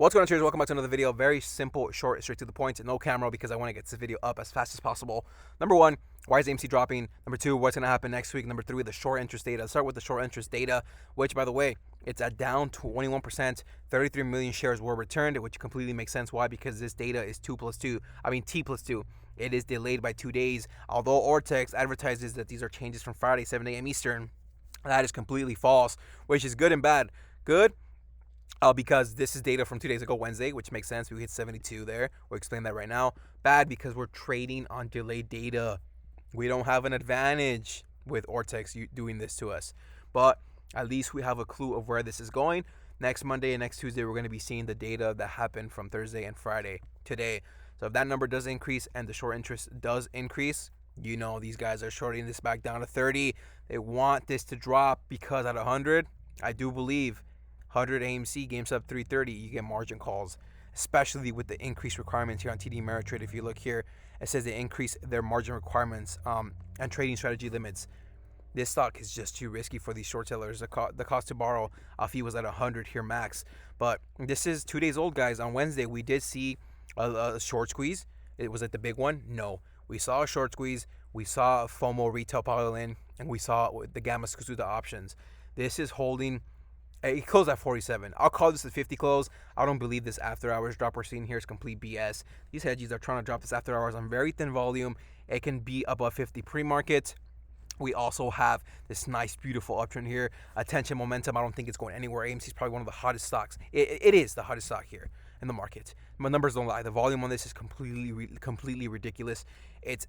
What's going on, traders? Welcome back to another video. Very simple, short, straight to the point, no camera because I want to get this video up as fast as possible. Number one, why is AMC dropping? Number two, what's going to happen next week? Number three, the short interest data. Let's start with the short interest data, which, by the way, it's at down 21%. 33 million shares were returned, which completely makes sense. Why? Because this data is T plus 2. It is delayed by 2 days. Although Ortex advertises that these are changes from Friday, 7 a.m. Eastern, that is completely false, which is good and bad. Good, because this is data from 2 days ago, Wednesday, which makes sense. We hit 72 there. We'll explain that right now. Bad because we're trading on delayed data. We don't have an advantage with Ortex doing this to us. But at least we have a clue of where this is going. Next Monday and next Tuesday, we're going to be seeing the data that happened from Thursday and Friday today. So if that number does increase and the short interest does increase, you know these guys are shorting this back down to 30. They want this to drop because at 100, I do believe 100 AMC, GameStop 330, you get margin calls, especially with the increased requirements here on TD Ameritrade. If you look here, it says they increase their margin requirements and trading strategy limits. This stock is just too risky for these short sellers. The cost to borrow fee was at 100 here max. But this is 2 days old, guys. On Wednesday, we did see a short squeeze. It was it the big one? No. We saw a short squeeze. We saw a FOMO retail pile in, and we saw the Gamma squeeze the options. This is holding. It closed at 47. I'll call this a 50 close. I don't believe this after hours drop we're seeing here is complete BS. These hedges are trying to drop this after hours on very thin volume. It can be above 50 pre-market. We also have this nice, beautiful uptrend here. Attention momentum. I don't think it's going anywhere. AMC is probably one of the hottest stocks. It is the hottest stock here in the market. My numbers don't lie. The volume on this is completely ridiculous. It's.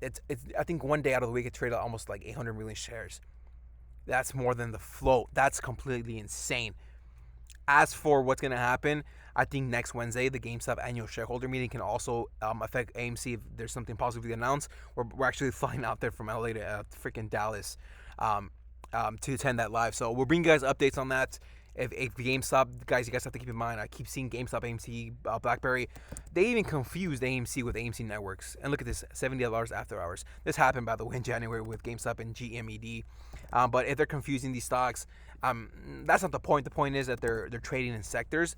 I think one day out of the week it traded almost like 800 million shares. That's more than the float. That's completely insane. As for what's going to happen, I think next Wednesday, the GameStop annual shareholder meeting can also affect AMC if there's something positively announced. We're actually flying out there from LA to freaking Dallas to attend that live. So we'll bring you guys updates on that. If GameStop, guys, you guys have to keep in mind, I keep seeing GameStop, AMC, Blackberry. They even confused AMC with AMC Networks. And look at this, $70 after hours. This happened, by the way, in January with GameStop and GMED. But if they're confusing these stocks, that's not the point. The point is that they're trading in sectors.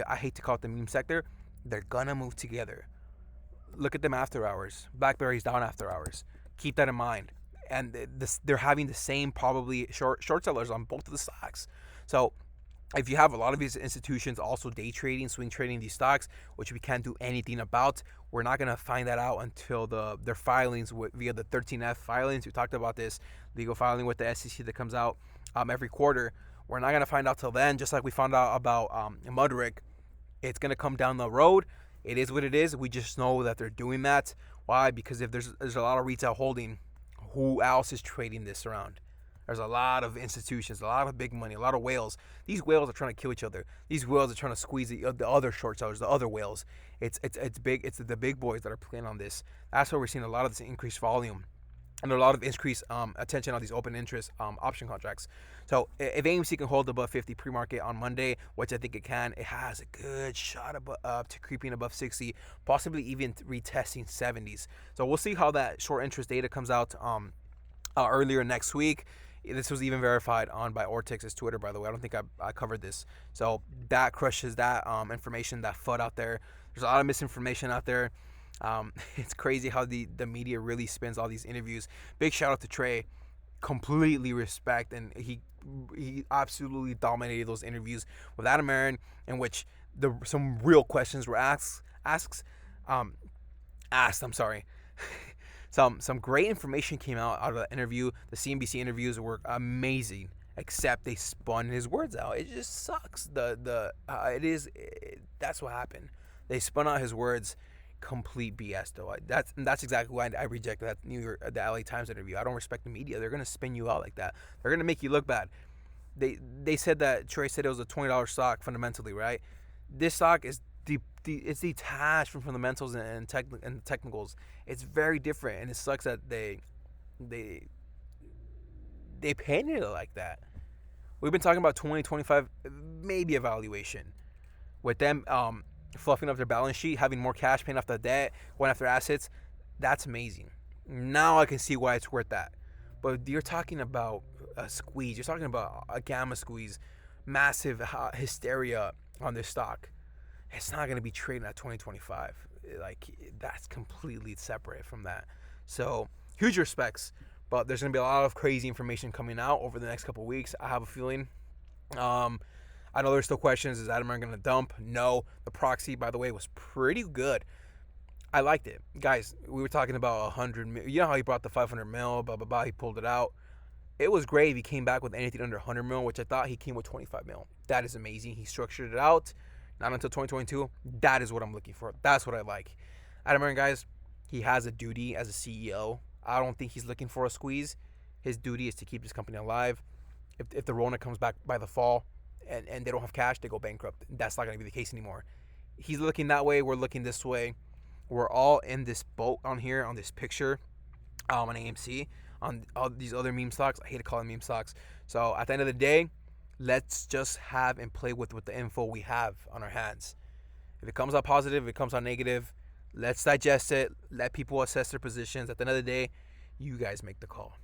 I hate to call it the meme sector. They're gonna move together. Look at them after hours. Blackberry's down after hours. Keep that in mind. And they're having the same probably short sellers on both of the stocks. So if you have a lot of these institutions also day trading, swing trading these stocks, which we can't do anything about, we're not going to find that out until their filings via the 13F filings. We talked about this legal filing with the SEC that comes out every quarter. We're not going to find out till then, just like we found out about Mudrick. It's going to come down the road. It is what it is. We just know that they're doing that. Why? Because if there's a lot of retail holding, who else is trading this around? There's a lot of institutions, a lot of big money, a lot of whales. These whales are trying to kill each other. These whales are trying to squeeze the other short sellers, the other whales. It's big. It's the big boys that are playing on this. That's why we're seeing a lot of this increased volume and a lot of increased attention on these open interest option contracts. So if AMC can hold above 50 pre-market on Monday, which I think it can, it has a good shot to creeping above 60, possibly even retesting 70s. So we'll see how that short interest data comes out earlier next week. This was even verified by Ortex's Twitter, by the way. I don't think I covered this. So that crushes that information, that FUD out there. There's a lot of misinformation out there. It's crazy how the media really spins all these interviews. Big shout out to Trey. Completely respect. And he absolutely dominated those interviews with Adam Aaron, in which some real questions were asked. I'm sorry. Some great information came out of the interview. The CNBC interviews were amazing, except they spun his words out. It just sucks. That's what happened. They spun out his words. Complete BS though. That's exactly why I reject the LA Times interview. I don't respect the media. They're gonna spin you out like that. They're gonna make you look bad. They said that Troy said it was a $20 stock fundamentally, right? This stock is it's detached from fundamentals and technicals. It's very different, and it sucks that they painted it like that. We've been talking about 2025 maybe evaluation with them fluffing up their balance sheet, having more cash, paying off the debt, going after assets. That's amazing. Now I can see why it's worth that. But you're talking about a squeeze. You're talking about a gamma squeeze, massive hysteria on this stock. it's not going to be trading at 2025. Like, that's completely separate from that. So huge respects, but there's going to be a lot of crazy information coming out over the next couple of weeks. I have a feeling. I know there's still questions. Is Adam going to dump? No. The proxy, by the way, was pretty good. I liked it. Guys, we were talking about 100 mil. You know how he brought the 500 mil, blah, blah, blah. He pulled it out. It was great if he came back with anything under 100 mil, which I thought he came with 25 mil. That is amazing. He structured it out. Not until 2022. That is what I'm looking for. That's what I like. Adam Aaron, guys, he has a duty as a CEO. I don't think he's looking for a squeeze. His duty is to keep this company alive. If the Rona comes back by the fall and they don't have cash, they go bankrupt. That's not going to be the case anymore. He's looking that way. We're looking this way. We're all in this boat on here, on this picture, on AMC, on all these other meme stocks. I hate to call them meme stocks. So at the end of the day, let's just have and play with the info we have on our hands. If it comes out positive, if it comes out negative, let's digest it. Let people assess their positions. At the end of the day, you guys make the call.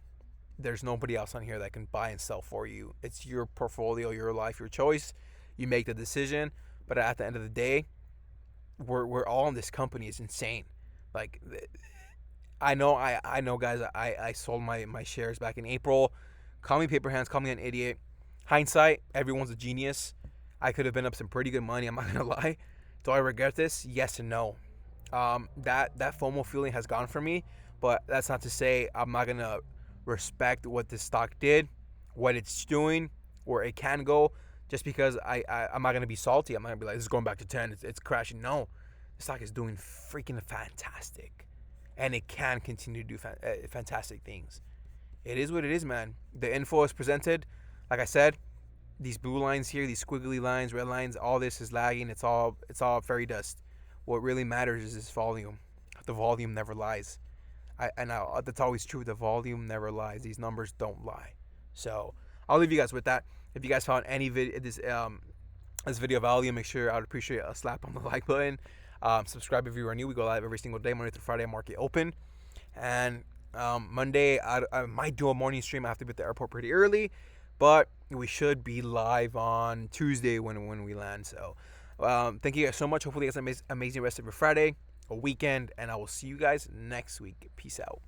There's nobody else on here that can buy and sell for you. It's your portfolio, your life, your choice. You make the decision. But at the end of the day, we're all in this company. It's insane. Like, I know, guys. I sold my shares back in April. Call me paper hands. Call me an idiot. Hindsight, everyone's a genius. I could have been up some pretty good money. I'm not gonna lie. Do I regret this? Yes and no. That FOMO feeling has gone from me, but that's not to say I'm not gonna respect what this stock did, what it's doing, where it can go. Just because I'm not gonna be salty. I'm not gonna be like, this is going back to 10. It's crashing. No, the stock is doing freaking fantastic, and it can continue to do fantastic things. It is what it is, man. The info is presented. Like I said, these blue lines here, these squiggly lines, red lines, all this is lagging. It's all fairy dust. What really matters is this volume. The volume never lies. That's always true. The volume never lies. These numbers don't lie. So I'll leave you guys with that. If you guys found any this video value, make sure I would appreciate a slap on the like button. Subscribe if you are new. We go live every single day, Monday through Friday, market open. And Monday, I might do a morning stream. I have to be at the airport pretty early, but we should be live on Tuesday when we land. So thank you guys so much. Hopefully you guys have an amazing rest of your Friday, a weekend, and I will see you guys next week. Peace out.